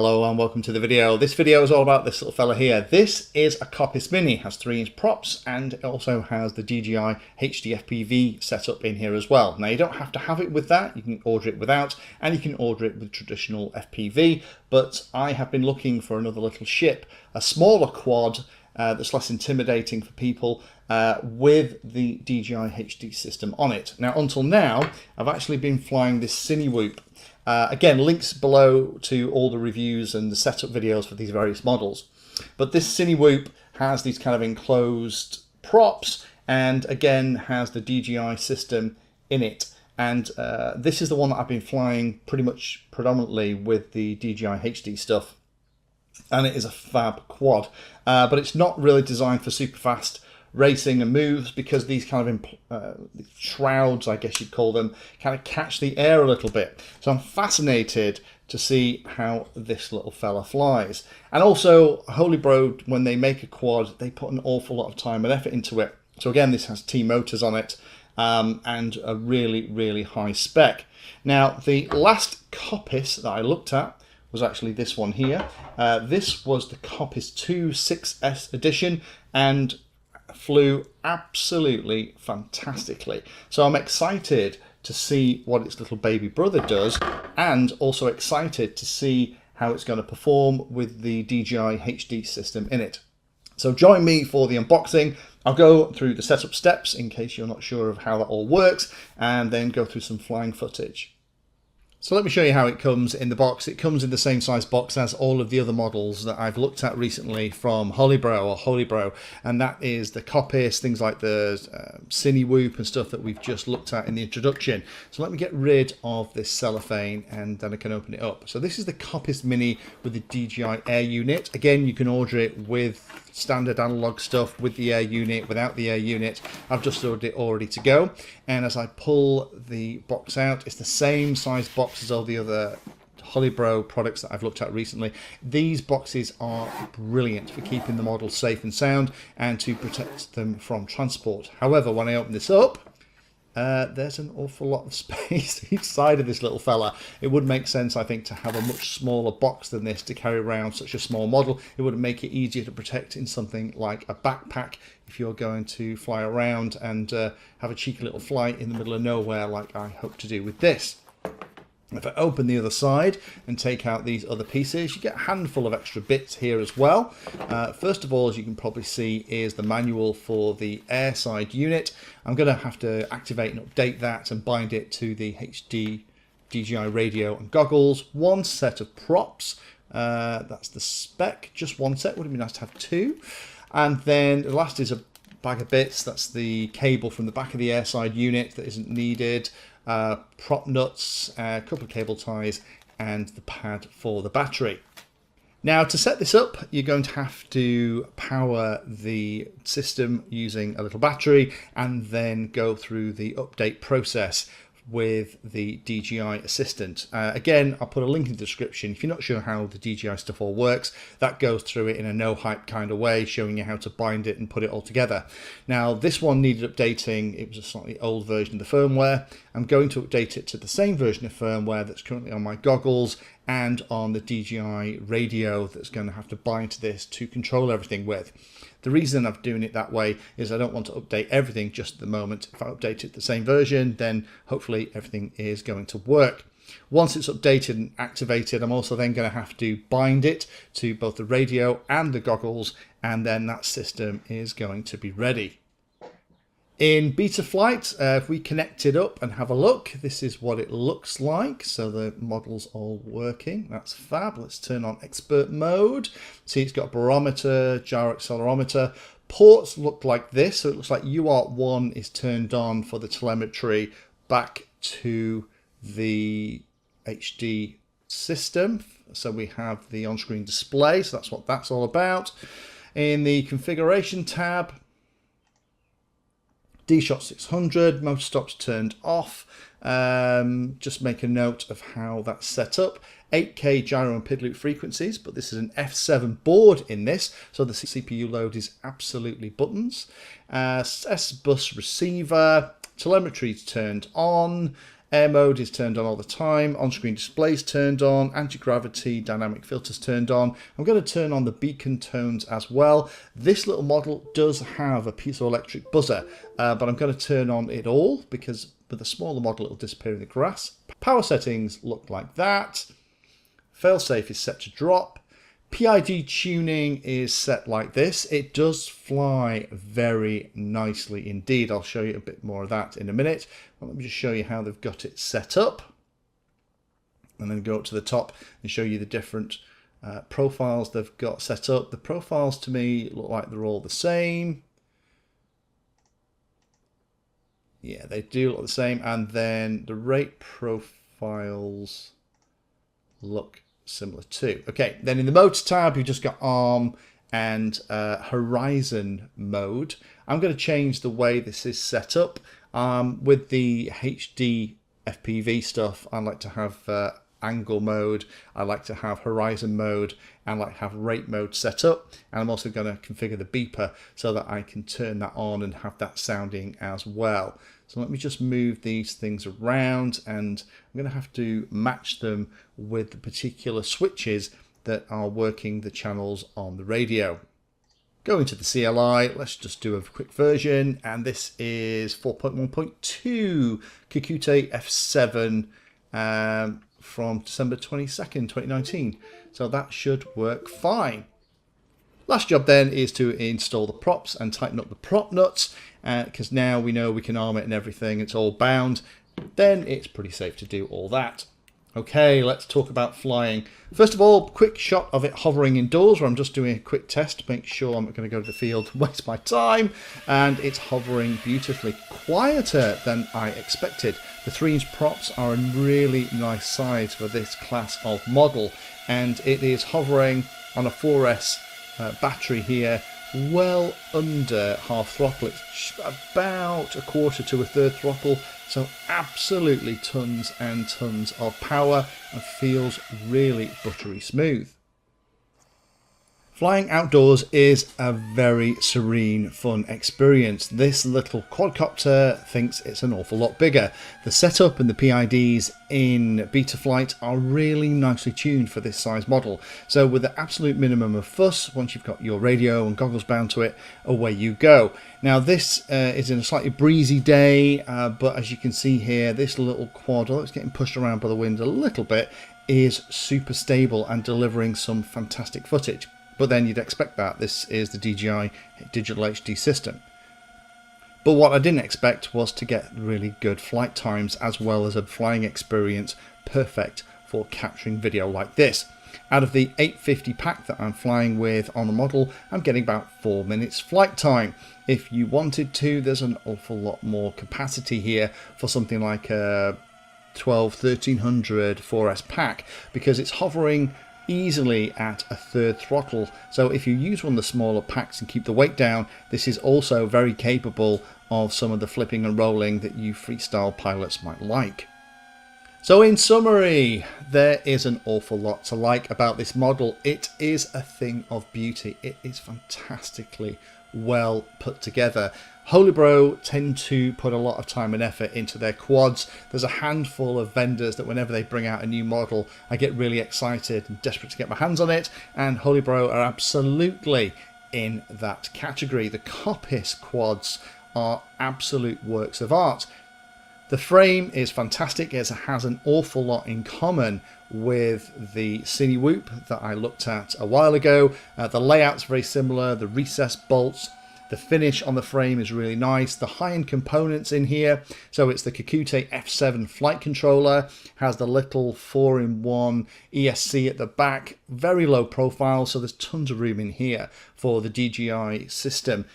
Hello and welcome to the video. This video is all about this little fella here. This is a Kopis Mini, has 3-inch props, and it also has the DJI HD FPV setup in here as well. Now you don't have to have it with that, you can order it without, and you can order it with traditional FPV, but I have been looking for another little ship, a smaller quad that's less intimidating for people with the DJI HD system on it. Now until now, I've actually been flying this Cinewoop. Again, links below to all the reviews and the setup videos for these various models. But this Cinewoop has these kind of enclosed props and again has the DJI system in it. And this is the one that I've been flying pretty much predominantly with the DJI HD stuff. And it is a fab quad. But it's not really designed for super fast racing and moves because these kind of shrouds, I guess you'd call them, kind of catch the air a little bit. So I'm fascinated to see how this little fella flies. And also HolyBro, when they make a quad, they put an awful lot of time and effort into it. So again, this has T motors on it and a really high spec. Now the last Kopis that I looked at was actually this one here. This was the Kopis 2 6S edition and flew absolutely fantastically. So I'm excited to see what its little baby brother does, and also excited to see how it's going to perform with the DJI HD system in it. So join me for the unboxing. I'll go through the setup steps in case you're not sure of how that all works, and then go through some flying footage. So let me show you how it comes in the box. It comes in the same size box as all of the other models that I've looked at recently from HolyBro, and that is the Kopis, things like the Cinewoop and stuff that we've just looked at in the introduction. So let me get rid of this cellophane and then I can open it up. So this is the Kopis Mini with the DJI Air unit. Again, you can order it with standard analog stuff, with the air unit, without the air unit. I've just ordered it all ready to go, and as I pull the box out, it's the same size box as all the other HolyBro products that I've looked at recently. These boxes are brilliant for keeping the model safe and sound and to protect them from transport. However, when I open this up, there's an awful lot of space each side of this little fella. It would make sense, I think, to have a much smaller box than this to carry around such a small model. It would make it easier to protect in something like a backpack if you're going to fly around and have a cheeky little flight in the middle of nowhere like I hope to do with this. If I open the other side and take out these other pieces, you get a handful of extra bits here as well. First of all, as you can probably see, is the manual for the air side unit. I'm going to have to activate and update that and bind it to the HD DJI radio and goggles. One set of props, that's the spec, just one set, would have been nice to have two. And then the last is a bag of bits, that's the cable from the back of the air side unit that isn't needed. Prop nuts, a couple of cable ties, and the pad for the battery. Now to set this up, you're going to have to power the system using a little battery and then go through the update process with the DJI Assistant. Again, I'll put a link in the description. If you're not sure how the DJI stuff all works, that goes through it in a no hype kind of way, showing you how to bind it and put it all together. Now this one needed updating. It was a slightly old version of the firmware. I'm going to update it to the same version of firmware that's currently on my goggles and on the DJI radio that's going to have to bind to this to control everything with. The reason I'm doing it that way is I don't want to update everything just at the moment. If I update it the same version, then hopefully everything is going to work. Once it's updated and activated, I'm also then going to have to bind it to both the radio and the goggles, and then that system is going to be ready. In beta flight, if we connect it up and have a look, this is what it looks like. So the model's all working. That's fab. Let's turn on expert mode. See, it's got a barometer, gyro accelerometer. Ports look like this. So it looks like UART1 is turned on for the telemetry back to the HD system. So we have the on-screen display. So that's what that's all about. In the configuration tab, D-Shot 600, motor stops turned off. Just make a note of how that's set up. 8K gyro and PID loop frequencies, but this is an F7 board in this, so the CPU load is absolutely buttons. S-Bus receiver, telemetry turned on, Air mode is turned on all the time, on-screen displays turned on, anti-gravity, dynamic filters turned on. I'm going to turn on the beacon tones as well. This little model does have a piezoelectric buzzer, but I'm going to turn on it all because with a smaller model it will disappear in the grass. Power settings look like that. Failsafe is set to drop. PID tuning is set like this. It does fly very nicely indeed. I'll show you a bit more of that in a minute. Well, let me just show you how they've got it set up. And then go up to the top and show you the different profiles they've got set up. The profiles to me look like they're all the same. Yeah, they do look the same. And then the rate profiles look similar too. Okay, then in the modes tab, you've just got ARM and Horizon mode. I'm going to change the way this is set up. With the HD FPV stuff, I like to have angle mode, I like to have horizon mode, and I like to have rate mode set up. And I'm also going to configure the beeper so that I can turn that on and have that sounding as well. So let me just move these things around, and I'm going to have to match them with the particular switches that are working the channels on the radio. Going to the CLI, let's just do a quick version, and this is 4.1.2 Kakute F7 from December 22nd, 2019. So that should work fine. Last job then is to install the props and tighten up the prop nuts, because now we know we can arm it and everything, it's all bound. Then it's pretty safe to do all that. Okay, let's talk about flying. First of all, quick shot of it hovering indoors, where I'm just doing a quick test to make sure I'm not going to go to the field and waste my time. And it's hovering beautifully, quieter than I expected. The 3-inch props are a really nice size for this class of model, and it is hovering on a 4S battery here, well under half throttle. It's about a quarter to a third throttle, so absolutely tons and tons of power and feels really buttery smooth. Flying outdoors is a very serene, fun experience. This little quadcopter thinks it's an awful lot bigger. The setup and the PIDs in Betaflight are really nicely tuned for this size model. So with the absolute minimum of fuss, once you've got your radio and goggles bound to it, away you go. Now this is in a slightly breezy day, but as you can see here, this little quad, although it's getting pushed around by the wind a little bit, is super stable and delivering some fantastic footage. But then you'd expect that. This is the DJI digital HD system. But what I didn't expect was to get really good flight times as well as a flying experience perfect for capturing video like this. Out of the 850 pack that I'm flying with on the model, I'm getting about 4 minutes flight time. If you wanted to, there's an awful lot more capacity here for something like a 1300 4S pack, because it's hovering easily at a third throttle. So if you use one of the smaller packs and keep the weight down, this is also very capable of some of the flipping and rolling that you freestyle pilots might like. So in summary, there is an awful lot to like about this model. It is a thing of beauty. It is fantastically well put together. HolyBro tend to put a lot of time and effort into their quads. There's a handful of vendors that whenever they bring out a new model, I get really excited and desperate to get my hands on it, and HolyBro are absolutely in that category. The Kopis quads are absolute works of art. The frame is fantastic. It has an awful lot in common with the Cine Whoop that I looked at a while ago. The layout's very similar, the recessed bolts. The finish on the frame is really nice. The high-end components in here, so it's the Kakute F7 flight controller, has the little 4-in-1 ESC at the back, very low profile, so there's tons of room in here for the DJI system.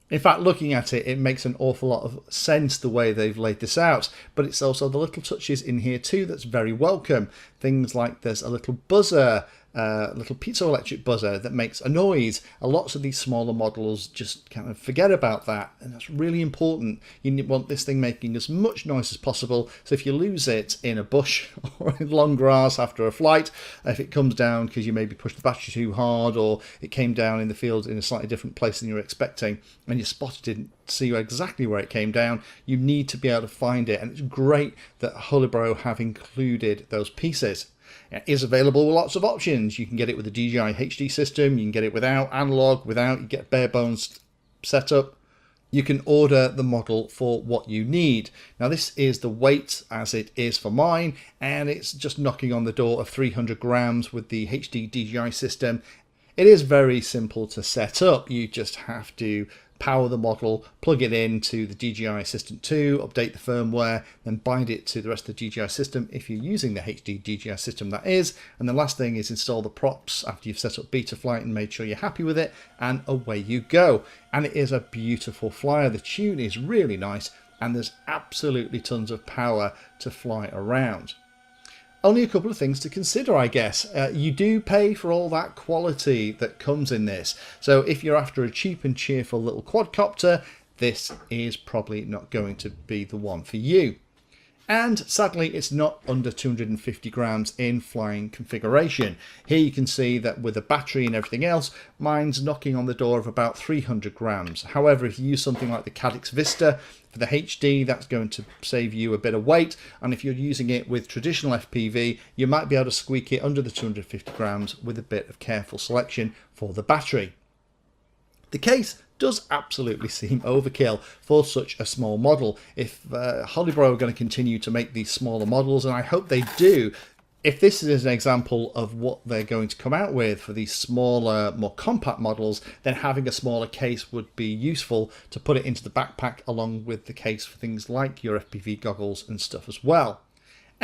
In fact, looking at it, it makes an awful lot of sense the way they've laid this out, but it's also the little touches in here too that's very welcome. Things like there's a little buzzer little piezoelectric buzzer that makes a noise. Lots of these smaller models just kind of forget about that, and that's really important. You want this thing making as much noise as possible, so if you lose it in a bush or in long grass after a flight, if it comes down because you maybe pushed the battery too hard, or it came down in the field in a slightly different place than you were expecting, and your spotter didn't see exactly where it came down, you need to be able to find it. And it's great that HolyBro have included those pieces. It is available with lots of options. You can get it with a DJI HD system, you can get it without, analog, without, you get bare bones setup. You can order the model for what you need. Now this is the weight as it is for mine, and it's just knocking on the door of 300 grams with the HD DJI system. It is very simple to set up. You just have to power the model, plug it into the DJI Assistant 2, update the firmware, then bind it to the rest of the DJI system if you're using the HD DJI system, that is. And the last thing is install the props after you've set up Betaflight and made sure you're happy with it, and away you go. And it is a beautiful flyer. The tune is really nice, and there's absolutely tons of power to fly around. Only a couple of things to consider, I guess. You do pay for all that quality that comes in this. So if you're after a cheap and cheerful little quadcopter, this is probably not going to be the one for you. And sadly, it's not under 250 grams in flying configuration. Here you can see that with the battery and everything else, mine's knocking on the door of about 300 grams. However, if you use something like the Cadix Vista for the HD, that's going to save you a bit of weight. And if you're using it with traditional FPV, you might be able to squeak it under the 250 grams with a bit of careful selection for the battery. The case does absolutely seem overkill for such a small model. If HolyBro are going to continue to make these smaller models, and I hope they do, if this is an example of what they're going to come out with for these smaller, more compact models, then having a smaller case would be useful to put it into the backpack along with the case for things like your FPV goggles and stuff as well.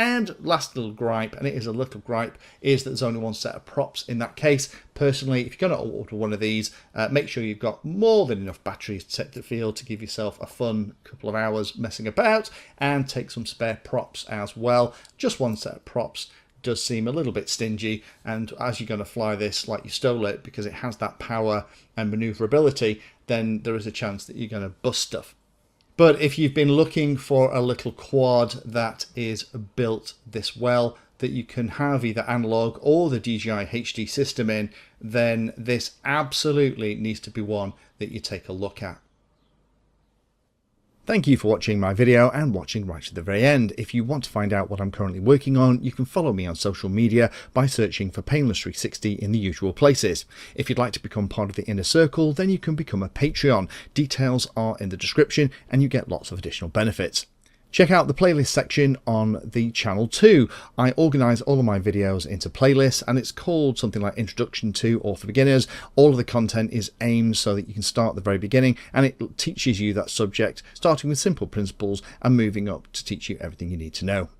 And last little gripe, and it is a little gripe, is that there's only one set of props in that case. Personally, if you're going to order one of these, make sure you've got more than enough batteries to take to the field to give yourself a fun couple of hours messing about, and take some spare props as well. Just one set of props does seem a little bit stingy, and as you're going to fly this like you stole it because it has that power and maneuverability, then there is a chance that you're going to bust stuff. But if you've been looking for a little quad that is built this well, that you can have either analog or the DJI HD system in, then this absolutely needs to be one that you take a look at. Thank you for watching my video and watching right to the very end. If you want to find out what I'm currently working on, you can follow me on social media by searching for Painless360 in the usual places. If you'd like to become part of the inner circle, then you can become a Patreon. Details are in the description and you get lots of additional benefits. Check out the playlist section on the channel too. I organise all of my videos into playlists, and it's called something like Introduction to or for Beginners. All of the content is aimed so that you can start at the very beginning, and it teaches you that subject, starting with simple principles and moving up to teach you everything you need to know.